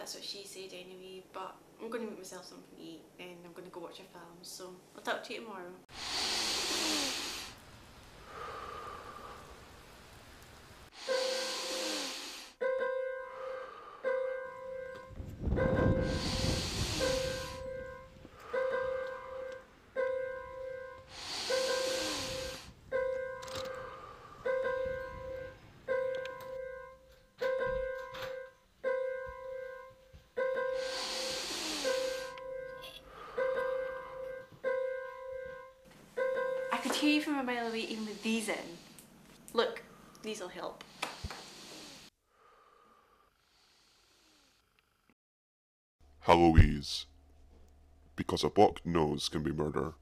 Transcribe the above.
that's what she said anyway, but I'm going to make myself something to eat and I'm going to go watch a film, so I'll talk to you tomorrow. I could hear you from a mile away even with these in. Look, these will help. Hallowheeze. Because a blocked nose can be murder.